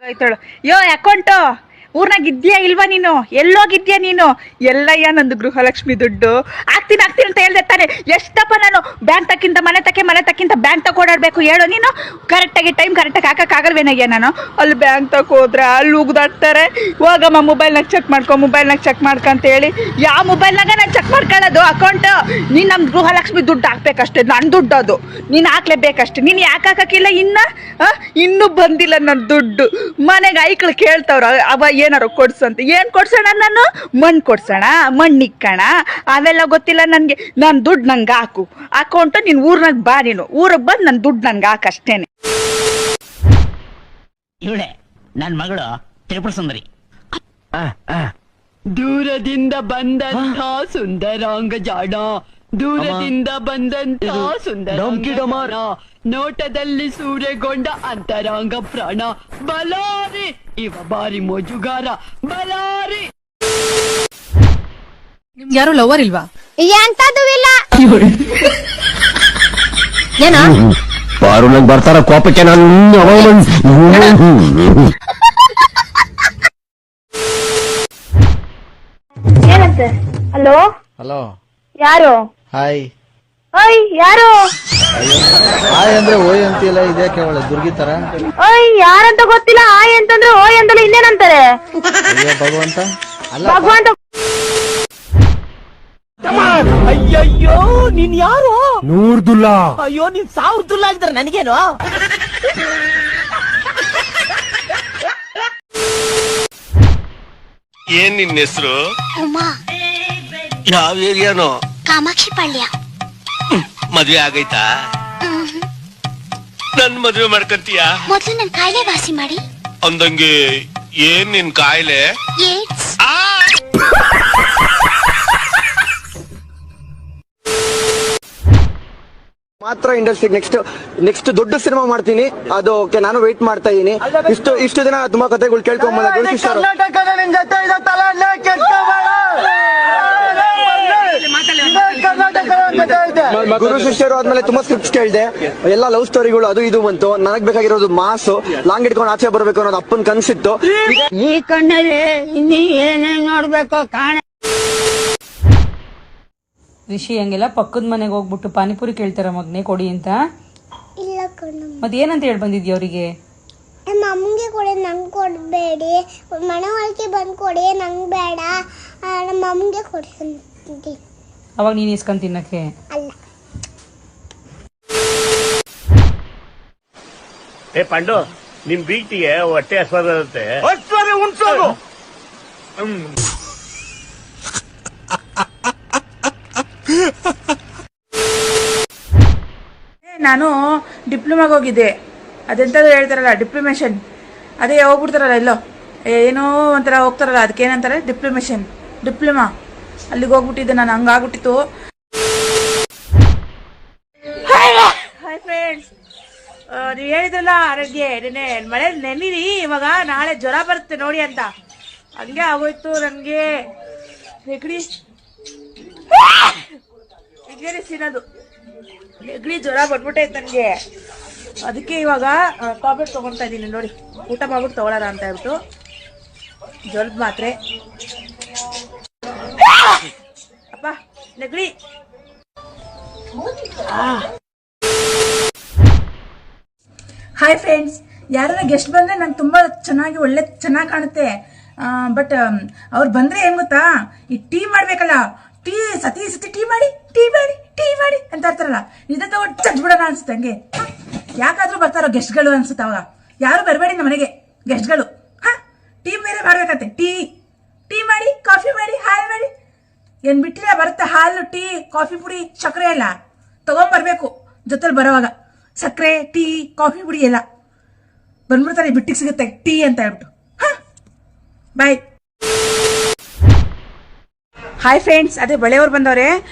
ಆಯ್ತಾಳು ಯೋ account ಊರ್ನಾಗ ಇದ್ಯಾ ಇಲ್ವಾ ನೀನು ಎಲ್ಲೋಗಿದ್ಯಾ ನೀನು ಎಲ್ಲಯ್ಯ ನಂದು ಗೃಹಲಕ್ಷ್ಮಿ ದುಡ್ಡು ಆಗ್ತೀನಿ ಅಂತ ಹೇಳ್ದೆ ತಾನೆ ಎಷ್ಟಪ್ಪ ನಾನು ಬ್ಯಾಂಕ್ ತಕ್ಕಿಂತ ಮನೆ ತಕ್ಕಿಂತ ಬ್ಯಾಂಕ್ ತಗೊಡಾಡ್ಬೇಕು ಹೇಳು ನೀನು ಕರೆಕ್ಟಾಗಿ ಕರೆಕ್ಟಾಗಿ ಹಾಕಕ್ಕಾಗಲ್ವೇನಯ್ಯ ನಾನು ಅಲ್ಲಿ ಬ್ಯಾಂಕ್ ಹೋದ್ರೆ ಅಲ್ಲಿ ಉಗ್ದಾಡ್ತಾರೆ ಹೋಗಮ್ಮ ಮೊಬೈಲ್ನಾಗ ಚೆಕ್ ಮಾಡ್ಕೊ ಅಂತ ಹೇಳಿ ಯಾವ ಮೊಬೈಲ್ನಾಗ ನಾನು ಚೆಕ್ ಮಾಡ್ಕೊಳ್ಳೋದು ಅಕೌಂಟು ನೀನು ನಮ್ಮ ಗೃಹಲಕ್ಷ್ಮಿ ದುಡ್ಡು ಹಾಕ್ಬೇಕಷ್ಟೇ ನನ್ನ ದುಡ್ಡು ಅದು ನೀನು ಹಾಕ್ಲೇಬೇಕಷ್ಟೆ ನೀನು ಯಾಕೆ ಹಾಕಕ್ಕಿಲ್ಲ ಇನ್ನೂ ಬಂದಿಲ್ಲ ನನ್ನ ದುಡ್ಡು ಮನೆಗೆ ಐಕ್ಳು ಕೇಳ್ತಾವ್ರ ಅವ ಏನಾರು ಕೊಡ್ಸಂತ ಏನು ಕೊಡ್ಸೋಣ ನಾನು ಮಣ್ಣು ಇಕ್ಕಣ ಅವೆಲ್ಲ ಗೊತ್ತಿಲ್ಲ ನನಗೆ ನನ್ನ ದುಡ್ಡು ನಂಗೆ ಹಾಕು ಅಕೌಂಟು ನೀನು ಊರ್ನಾಗ ಬಾ ನೀನು ಊರಿಗೆ ಬಂದು ನನ್ನ ದುಡ್ಡು ನಂಗೆ ಹಾಕಷ್ಟೇನೆ. ಇವಳೆ ನನ್ನ ಮಗಳು ತ್ರಿಪುರ ಸುಂದರಿ. ದೂರದಿಂದ ಬಂದಂಥ ಸುಂದರಾಂಗ ಜಾಣ, ದೂರದಿಂದ ಬಂದಂಥ ಸುಂದರ ನೋಟದಲ್ಲಿ ಸೂರೆಗೊಂಡ ಅಂತರಾಂಗ ಪ್ರಾಣ, ಬಲಾರಿ ಇವ ಬಾರಿ ಮೋಜುಗಾರ ಬಲಾರಿ. ನಿಮ್ಗೆ ಯಾರು ಲವರ್ ಇಲ್ವಾ? ಎಂತದೂ ಇಲ್ಲ. ಏನ ಪಾರು ನಂಗೆ ಬರ್ತಾರ ಕೋಪಕ್ಕೆ ನಾನು ಏನಂತೆ? ಹಲೋ ಹಲೋ ಯಾರು? ಹಾಯ್ ಓಯ್ ಯಾರು? ಹಾಯ್ ಅಂದ್ರೆ ಓಯ್ ಅಂತಿಲ್ಲ, ಇದ್ಯಾಕೆ ಒಳ್ಳೆ ದುರ್ಗಿ ತರ? ಓಯ್ ಯಾರಂತ ಗೊತ್ತಿಲ್ಲ. ಆಯ್ ಅಂತಂದ್ರೆ ಓಯ್ ಅಂತಲ್ಲ ಇನ್ನೇನಂತಾರೆ? ಅಯ್ಯೋ ಭಗವಂತ ಅಲ್ಲ ಭಗವಂತ. ಅಯ್ಯಯ್ಯೋ ನೀನ್ ಯಾರು? ನೂರ್ದುಲ್ಲಾ. ಅಯ್ಯೋ ನೀನ್ 1000 ದುಲ್ಲ ಆಗಿದ್ರೆ ನನಗೇನು? ಏನ್ ನಿನ್ನ ಹೆಸರು? ಉಮಾ. ಯಾವ ಏರಿಯಾನೋ? ಕಾಮಾಕ್ಷಿ ಪಾಳ್ಯ. ಮದ್ವೆ ಆಗೈತಾ? ನನ್ ಮದ್ವೆ ಮಾಡ್ಕಂತೀಯ? ಮೊದ್ಲು ನನ್ ಕಾಯಿಲೆ ವಾಸಿ ಮಾಡಿ. ಅಂದಂಗೆ ಏನ್ ನಿನ್ ಕಾಯಿಲೆ? ಏಡ್ಸ್. ಮಾತ್ರ ಇಂಡಸ್ಟ್ರಿಗೆ ನೆಕ್ಸ್ಟ್ ದೊಡ್ಡ ಸಿನಿಮಾ ಮಾಡ್ತೀನಿ. ಅದು ಓಕೆ, ನಾನು ವೇಟ್ ಮಾಡ್ತಾ ಇದೀನಿ. ಇಷ್ಟು ದಿನ ತುಂಬಾ ಕಥೆಗಳು ಕೇಳ್ಕೊಂಬಂದ ಗುರು ಶಿಷ್ಯರು ಆದ್ಮೇಲೆ ತುಂಬಾ ಸ್ಕ್ರಿಪ್ಟ್ಸ್ ಕೇಳಿದೆ, ಎಲ್ಲಾ ಲವ್ ಸ್ಟೋರಿಗಳು ಅದು ಇದು ಬಂತು. ನನಗ್ ಬೇಕಾಗಿರೋದು ಮಾಸು, ಲಾಂಗ್ ಇಟ್ಕೊಂಡು ಆಚೆ ಬರ್ಬೇಕು ಅನ್ನೋದು ಅಪ್ಪನ್ ಕನ್ಸಿತ್ತು. ಈ ಕಣ್ಣಲ್ಲಿ ಇನ್ನೀ ಏನೇನ್ ನೋಡ್ಬೇಕು ಕಾಣ. ರಿಷಿ ಹಂಗೆಲ್ಲ ಪಕ್ಕದ ಮನೆಗೆ ಹೋಗ್ಬಿಟ್ಟು ಪಾನಿಪುರಿ ಕೇಳ್ತಾರ ಮಗ್ನೆ ಕೊಡಿ ಅಂತ. ಇಲ್ಲ ಕಣ್ಣು. ಮತ್ತೆ ಏನಂತ ಹೇಳಿ ಬಂದಿದ್ಯ ಅವರಿಗೆ? ನಮ್ಮ ಅಮ್ಮಂಗೆ ಕೊಡಿ, ನಂಗೆ ಕೊಡಬೇಡಿ. ಮನೆ ಒಳಗೆ ಬಂದು ಕೊಡಿ, ನಂಗೆ ಬೇಡ. ನಮ್ಮ ಅಮ್ಮಂಗೆ ಕೊಡಿ. ಅವಾಗ ನೀನ್ ಇಸ್ಕೊಂಡ್ ತಿನ್ನಕ್ಕೆ ಅಲ್ಲ. ಏ ಪಾಂಡು, ನಿಮ್ ಬೀಟಿಗೆ ಹೊಟ್ಟೆ ಹಸ್ವಾದಂತೆ. ನಾನು ಡಿಪ್ಲೊಮಾಗೆ ಹೋಗಿದ್ದೆ, ಅದೆಂತದ್ದು ಹೇಳ್ತಾರಲ್ಲ ಡಿಪ್ಲೊಮೇಷನ್, ಅದೇ ಹೋಗ್ಬಿಡ್ತಾರಲ್ಲ ಎಲ್ಲೋ ಏನೋ ಒಂಥರ ಹೋಗ್ತಾರಲ್ಲ ಅದಕ್ಕೇನಂತಾರೆ ಡಿಪ್ಲೊಮಾ. ಅಲ್ಲಿಗೆ ಹೋಗ್ಬಿಟ್ಟಿದ್ದೆ ನಾನು, ಹಂಗಾಗ್ಬಿಟ್ಟಿತ್ತು. ಹಾಯ್ ಫ್ರೆಂಡ್ಸ್, ನೀವು ಹೇಳಿದ್ರಲ್ಲ ಆರೋಗ್ಯ ಮಳೆ ನೆನೀರಿ, ಇವಾಗ ನಾಳೆ ಜ್ವರ ಬರುತ್ತೆ ನೋಡಿ ಅಂತ. ಹಂಗೆ ಆಗೋಯ್ತು ನನಗೆ. ನೆಗಡಿ ಸಿನೋದು, ನೆಗಡಿ ಜ್ವರ ಬಂದ್ಬಿಟ್ಟೈತೆ ನನಗೆ. ಅದಕ್ಕೆ ಇವಾಗ ಟ್ಯಾಬ್ಲೆಟ್ ತೊಗೊಳ್ತಾ ಇದ್ದೀನಿ ನೋಡಿ, ಊಟ ಮಾಡ್ಬಿಟ್ಟು ತೊಗೊಳೋಣ ಅಂತ ಹೇಳ್ಬಿಟ್ಟು. ಜ್ವರದ ಮಾತ್ರೆ. ಅಪ್ಪ ನೆಗಡಿ. ಹಾಯ್ ಫ್ರೆಂಡ್ಸ್, ಯಾರ ಗೆಸ್ಟ್ ಬಂದರೆ ನಂಗೆ ತುಂಬ ಚೆನ್ನಾಗಿ ಕಾಣುತ್ತೆ. ಬಟ್ ಅವ್ರು ಬಂದರೆ ಏನು ಗೊತ್ತಾ, ಈ ಟೀ ಮಾಡಬೇಕಲ್ಲ, ಸತಿ ಟೀ ಮಾಡಿ ಅಂತ ಇರ್ತಾರಲ್ಲ, ಇದನ್ನ ತಗೊಂಡು ಚಚ್ಬಿಡೋಣ ಅನ್ಸುತ್ತೆ. ಹಂಗೆ ಯಾಕಾದ್ರೂ ಬರ್ತಾರೋ ಗೆಸ್ಟ್ಗಳು ಅನ್ಸುತ್ತೆ. ಅವಾಗ ಯಾರು ಬರಬೇಡಿ ನಮ್ಮ ಮನೆಗೆ ಗೆಸ್ಟ್ಗಳು. ಟೀ ಬೇರೆ ಮಾಡ್ಬೇಕಂತೆ, ಟೀ ಮಾಡಿ, ಕಾಫಿ ಮಾಡಿ, ಹಾಲು ಮಾಡಿ. ಏನ್ ಬಿಟ್ಟಿಲ್ಲ ಬರುತ್ತೆ ಹಾಲು, ಟೀ, ಕಾಫಿ ಪುಡಿ, ಸಕ್ಕರೆ ಎಲ್ಲ ತಗೊಂಡ್ಬರ್ಬೇಕು ಜೊತೆಲಿ ಬರೋವಾಗ. ಸಕ್ಕರೆ, ಟೀ, ಕಾಫಿ ಪುಡಿ ಎಲ್ಲ ಬಂದ್ಬಿಡ್ತಾರೆ, ಬಿಟ್ಟಿಗೆ ಸಿಗುತ್ತೆ ಟೀ ಅಂತ ಹೇಳ್ಬಿಟ್ಟು. ಬಾಯ್. ಹಾಯ್ ಫ್ರೆಂಡ್ಸ್, ಅದೇ ಬಳೆಯವ್ರು ಬಂದವ್ರೆ.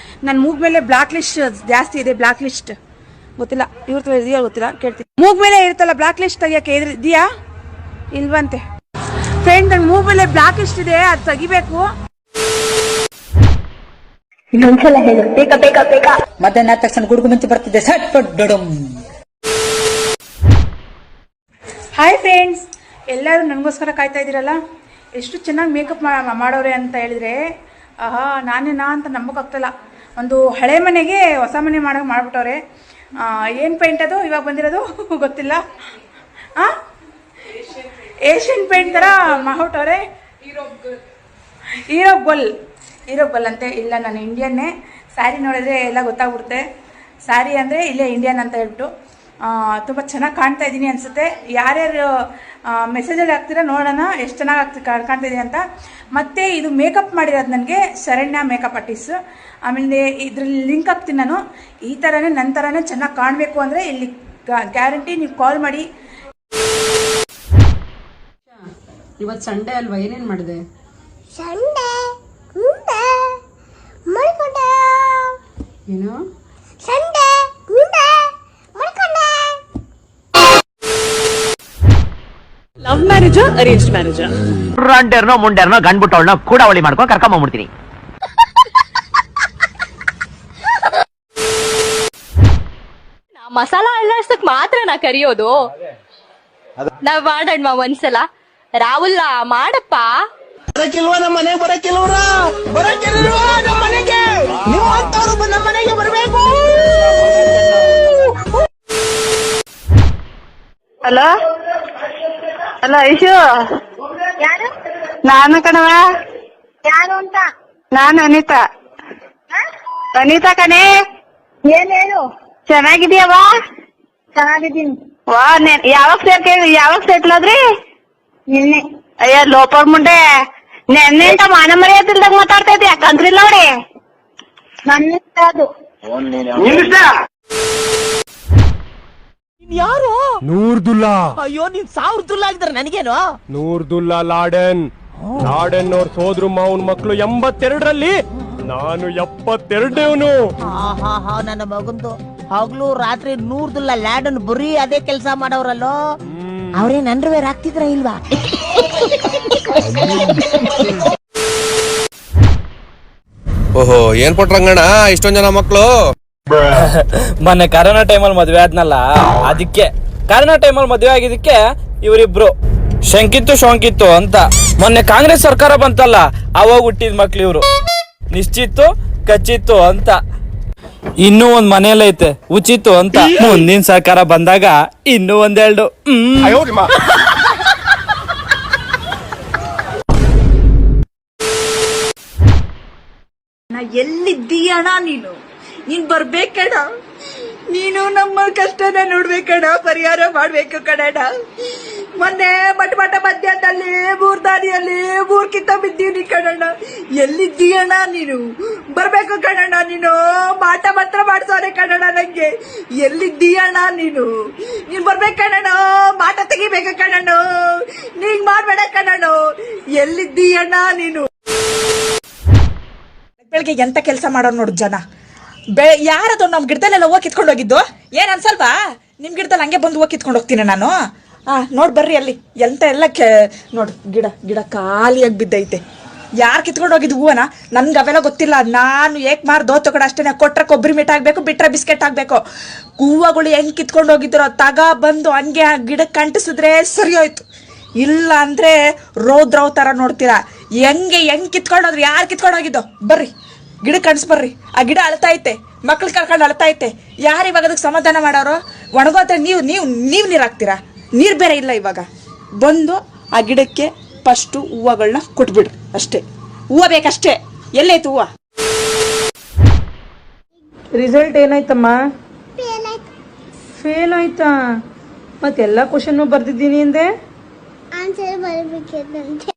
ನನ್ನ ಮೂಗ್ ಮೇಲೆ ಬ್ಲಾಕ್ ಲಿಸ್ಟ್ ಜಾಸ್ತಿ ಇದೆ. ಬ್ಲಾಕ್ ಲಿಸ್ಟ್ ಗೊತ್ತಿಲ್ಲ, ಇವ್ರ ಇದೆಯಾ ಗೊತ್ತಿಲ್ಲ, ಕೇಳ್ತೀನಿ. ಮೂಗ್ ಮೇಲೆ ಇರುತ್ತಲ್ಲ ಬ್ಲಾಕ್ ಲಿಸ್ಟ್ ತೆಗಿಯಕ್ಕೆ ಇದೆಯಾ ಇಲ್ವಂತೆ ಫ್ರೆಂಡ್. ನನ್ನ ಮೂಗ್ ಮೇಲೆ ಬ್ಲಾಕ್ ಲಿಸ್ಟ್ ಇದೆ, ಅದು ತೆಗಿಬೇಕು. ಇನ್ನೊಂದ್ಸಲ ಹೇಳು. ಬೇಕ ಮಧ್ಯಾಹ್ನ ತಕ್ಷಣ ಗುಡುಗು ಮಿಂಚು ಬರ್ತಿದ್ದೆ ಸಟ್ ಡೊಡಮ್. ಹಾಯ್ ಫ್ರೆಂಡ್ಸ್, ಎಲ್ಲರೂ ನನಗೋಸ್ಕರ ಕಾಯ್ತಾ ಇದ್ದೀರಲ್ಲ, ಎಷ್ಟು ಚೆನ್ನಾಗಿ ಮೇಕಪ್ ಮಾಡೋರೆ ಅಂತ ಹೇಳಿದ್ರೆ ಆಹಾ ನಾನೇನಾ ಅಂತ ನಂಬೋಕ್ಕಾಗ್ತಿಲ್ಲ. ಒಂದು ಹಳೆ ಮನೆಗೆ ಹೊಸ ಮನೆ ಮಾಡಿಬಿಟ್ಟವ್ರೆ. ಏನು ಪೇಂಟ್ ಅದು ಇವಾಗ ಬಂದಿರೋದು ಗೊತ್ತಿಲ್ಲ. ಏಷ್ಯನ್ ಪೇಂಟ್ ಥರ ಮಾಡ್ಬಿಟ್ಟವ್ರೆ. ಹೀರೋ ಗೊಲ್ ಅಂತೆ. ಇಲ್ಲ, ನಾನು ಇಂಡಿಯನ್ನೇ. ಸ್ಯಾರಿ ನೋಡಿದ್ರೆ ಎಲ್ಲ ಗೊತ್ತಾಗ್ಬಿಡುತ್ತೆ. ಸ್ಯಾರಿ ಅಂದರೆ ಇಲ್ಲೇ ಇಂಡಿಯನ್ ಅಂತ ಹೇಳ್ಬಿಟ್ಟು ತುಂಬ ಚೆನ್ನಾಗಿ ಕಾಣ್ತಾ ಇದ್ದೀನಿ ಅನಿಸುತ್ತೆ. ಯಾರ್ಯಾರು ಮೆಸೇಜಲ್ಲಿ ಹಾಕ್ತೀರಾ ನೋಡೋಣ ಎಷ್ಟು ಚೆನ್ನಾಗಿ ಕಾಣ್ತಾ ಇದೆ ಅಂತ. ಮತ್ತು ಇದು ಮೇಕಪ್ ಮಾಡಿರೋದು ನನಗೆ ಶರಣ್ಯ ಮೇಕಪ್ ಆರ್ಟಿಸ್ಟ್. ಆಮೇಲೆ ಇದ್ರಲ್ಲಿ ಲಿಂಕ್ ಹಾಕ್ತೀನಿ ನಾನು. ಈ ಥರನೇ ನನ್ನ ಥರನೇ ಚೆನ್ನಾಗಿ ಕಾಣಬೇಕು ಅಂದರೆ ಇಲ್ಲಿ ಗ್ಯಾರಂಟಿ ನೀವು ಕಾಲ್ ಮಾಡಿ. ಇವತ್ತು ಸಂಡೇ ಅಲ್ವಾ, ಏನೇನು ಮಾಡಿದೆ? ಸಂಡೆ ಉಂಡೆ ಮಲ್ಕೊಂಡೆ. ಏನು ಸಂಡೆ ಉಂಡೆ ಮಲ್ಕೊಂಡೆ. Love ಮ್ಯಾರೇಜಾ arrange ಮ್ಯಾರೇಜಾ? ರಂಡರ್ನೋ ಮುಂಡರ್ನೋ ಗಂಡ್ಬಿಟ್ಟವಳನ್ನ ಕೂಡ ಅವಳಿ ಮಾಡ್ಕೊಂಡು ಕರ್ಕೊಂಬಂದ್ಬಿಡ್ತೀನಿ. ಮಸಾಲ ಅಲ್ಲಾಡ್ಸಕ್ ಮಾತ್ರ ನಾ ಕರಿಯೋದು. ನಾವ್ ಮಾಡೋಣ ಒಂದ್ಸಲ. ರಾಹುಲ್ ಮಾಡಪ್ಪ. ಬರಕಿಲ್ವಾ ನಮ್ಮ ಮನೆಗೆ? ಬರಕಿಲ್ವ್ರ ನಮ್ಮ ಮನೆಗೆ? ನಿಮ್ಮಂತವ್ರು ನಮ್ಮ ಮನೆಗೆ ಬರಬೇಕು. ಹಲೋ ಹಲೋ ಐಶು, ಯಾರು? ನಾನು ಕಣವ. ಯಾರು ಅಂತ? ನಾನು ಅನಿತಾ. ಅನಿತಾ ಕಣೆ. ಏನೇನು? ಚೆನ್ನಾಗಿದೀಯವ್ವ? ಚೆನ್ನಾಗಿದ್ದೀನಿ. ವಾ, ಯಾವಾಗ ಸೆಟ್ಲ್ ಆದ್ರಿ? ನಿನ್ನೆ. ಅಯ್ಯ ಲೋಪರ್ ಮುಂಡೆ, ನೆನ್ನೆ ಅಂತ ಮಾನ ಮರ್ಯಾದಿಲ್ದಾಗ ಮಾತಾಡ್ತಾ ಇದ್ದಿ. ಯಾಕಂದ್ರಿಲ್ಲ ನೋಡಿ ನನ್ನ ಅದು ಯಾರು? ನೂರ್ದುಲ್ಲಾ. ಅಯ್ಯೋ, ನೀನ್ 1000 ದುಲ್ಲ ಆಗಿದ್ರೆ ನನಗೇನು? ನೂರ್ದುಲ್ಲಾ ಲಾಡೆನ್. ಲಾಡೆನ್ ಅವ್ರ ಸೋದ್ರು ಮಾವನ್ ಮಕ್ಳು 82ರಲ್ಲಿ, ನಾನು 72. ನನ್ನ ಮಗಂದು ಹಗ್ಲು ರಾತ್ರಿ 100 ದುಲ್ಲ ಲ್ಯಾಡನ್ ಬರೀ ಅದೇ ಕೆಲಸ ಮಾಡವ್ರಲ್ಲೋ. ಅವ್ರೇ ಅಂಡರ್ವೇರ್ ಹಾಕ್ತಿದ್ರ ಇಲ್ವಾ? ಓಹೋ, ಏನ್ ಕೊಟ್ರಂಗಣ್ಣ ಇಷ್ಟೊಂದ್ ಜನ ಮಕ್ಳು? ಮೊನ್ನೆ ಕರೋನಾ ಟೈಮಲ್ಲಿ ಮದ್ವೆ ಆದ್ನಲ್ಲ, ಅದಕ್ಕೆ ಕರೋನಾ ಟೈಮಲ್ಲಿ ಮದ್ವೆ ಆಗಿದ್ದಕ್ಕೆ ಇವರಿಬ್ರು ಶಂಕಿತ್ತು ಅಂತ. ಮೊನ್ನೆ ಕಾಂಗ್ರೆಸ್ ಸರ್ಕಾರ ಬಂತಲ್ಲ, ಅವಾಗ ಹುಟ್ಟಿದ ಮಕ್ಳು ಇವ್ರು. ನಿಶ್ಚಿತ್ತು ಕಚ್ಚಿತ್ತು ಅಂತ. ಇನ್ನೂ ಒಂದ್ ಮನೇಲೈತೆ ಉಚಿತ್ತು ಅಂತ. ಮುಂದಿನ ಸರ್ಕಾರ ಬಂದಾಗ ಇನ್ನೂ ಒಂದೆರಡು. ಎಲ್ಲಿದ್ದೀಯಣ್ಣ ನೀನ್ ಬರ್ಬೇಕಣ್ಣ. ನೀನು ನಮ್ಮ ಕಷ್ಟನ ನೋಡ್ಬೇಕಣ್ಣ, ಪರಿಹಾರ ಮಾಡ್ಬೇಕು ಕಣಣ್ಣ. ಮೊನ್ನೆ ಬಟ ಮಧ್ಯಾಹ್ನದಲ್ಲಿ ಮೂರ್ದಾರಿಯಲ್ಲಿ 3 ಕಿತ್ತ ಬಿದ್ದೀವಿ ಕಣಣ್ಣ. ಎಲ್ಲಿದ್ದೀಯಣ್ಣ ನೀನು? ಬರ್ಬೇಕು ಕಣಣ್ಣ ನೀನು. ಮಾಟ ಮಾತ್ರ ಮಾಡ್ಸೋರೆ ಕಣಣ್ಣ ನಂಗೆ. ಎಲ್ಲಿದ್ದೀಯಣ್ಣ ನೀನು ಬರ್ಬೇಕು ಕಣಣ್ಣ. ಮಾಟ ತೆಗಿಬೇಕು ಕಣಣ್ಣ. ನೀಗ್ ಮಾಡ್ಬೇಡ ಕಣಣ್ಣ. ಎಲ್ಲಿದ್ದೀಯಣ್ಣ ನೀನು? ಬೆಳಗ್ಗೆ ಎಂತ ಕೆಲಸ ಮಾಡೋರು ನೋಡು ಜನ. ಯಾರದು ನಮ್ ಗಿಡದಲ್ಲೆಲ್ಲ ಹೂವು ಕಿತ್ಕೊಂಡು ಹೋಗಿದ್ದು? ಏನ್ ಅನ್ಸಲ್ವಾ? ನಿಮ್ ಗಿಡದಲ್ಲಿ ಹಂಗೆ ಬಂದು ಹೂವು ಕಿತ್ಕೊಂಡು ಹೋಗ್ತೀನಿ ನಾನು. ನೋಡ್ ಬರ್ರಿ ಅಲ್ಲಿ ಎಂತ ಎಲ್ಲ ನೋಡು, ಗಿಡ ಖಾಲಿಯಾಗಿ ಬಿದ್ದೈತೆ. ಯಾರು ಕಿತ್ಕೊಂಡು ಹೋಗಿದ್ದು ಹೂವನ? ನನ್ಗೆ ಅವೆಲ್ಲ ಗೊತ್ತಿಲ್ಲ. ನಾನು ದೋತು ಕಡೆ ಅಷ್ಟೇ. ಕೊಟ್ರೆ ಕೊಬ್ಬರಿ ಮೀಟ್ ಆಗ್ಬೇಕು, ಬಿಟ್ರೆ ಬಿಸ್ಕೆಟ್ ಆಗ್ಬೇಕು. ಹೂವಗಳು ಹೆಂಗ್ ಕಿತ್ಕೊಂಡು ಹೋಗಿದ್ರು ಬಂದು ಹಂಗೆ ಗಿಡಕ್ಕೆ ಅಂಟಿಸಿದ್ರೆ ಸರಿ ಹೋಯ್ತು. ಇಲ್ಲ ಅಂದ್ರೆ ರೋದ್ರವ್ ತರ ನೋಡ್ತೀರಾ. ಹೆಂಗ್ ಕಿತ್ಕೊಂಡೋದ್ರಿ? ಯಾರು ಕಿತ್ಕೊಂಡು ಹೋಗಿದ್ದು? ಬರ್ರಿ ಗಿಡ ಕಣ್ಸ್ಬರ್ರಿ. ಆ ಗಿಡ ಅಳ್ತಾ ಐತೆ, ಮಕ್ಳು ಕರ್ಕೊಂಡು ಅಳ್ತಾ ಐತೆ. ಯಾರು ಇವಾಗ ಅದಕ್ಕೆ ಸಮಾಧಾನ ಮಾಡೋರು? ಒಣಗೋದ್ರೆ ನೀವು ನೀರು ಹಾಕ್ತೀರಾ? ನೀರು ಬೇರೆ ಇಲ್ಲ ಇವಾಗ. ಬಂದು ಆ ಗಿಡಕ್ಕೆ ಫಸ್ಟು ಹೂವುಗಳನ್ನ ಕೊಟ್ಬಿಡ್ರಿ ಅಷ್ಟೇ. ಹೂವು ಬೇಕಷ್ಟೇ. ಎಲ್ಲೈತು ಹೂವು? ರಿಸಲ್ಟ್ ಏನಾಯ್ತಮ್ಮ? ಫೇಲ್ ಆಯ್ತಾ? ಮತ್ತೆಲ್ಲ ಕ್ವಶನ್ ಬರ್ದಿದ್ದೀನಿ ಅಂದೆ. ಆನ್ಸರ್ ಬರಬೇಕಂತೆ.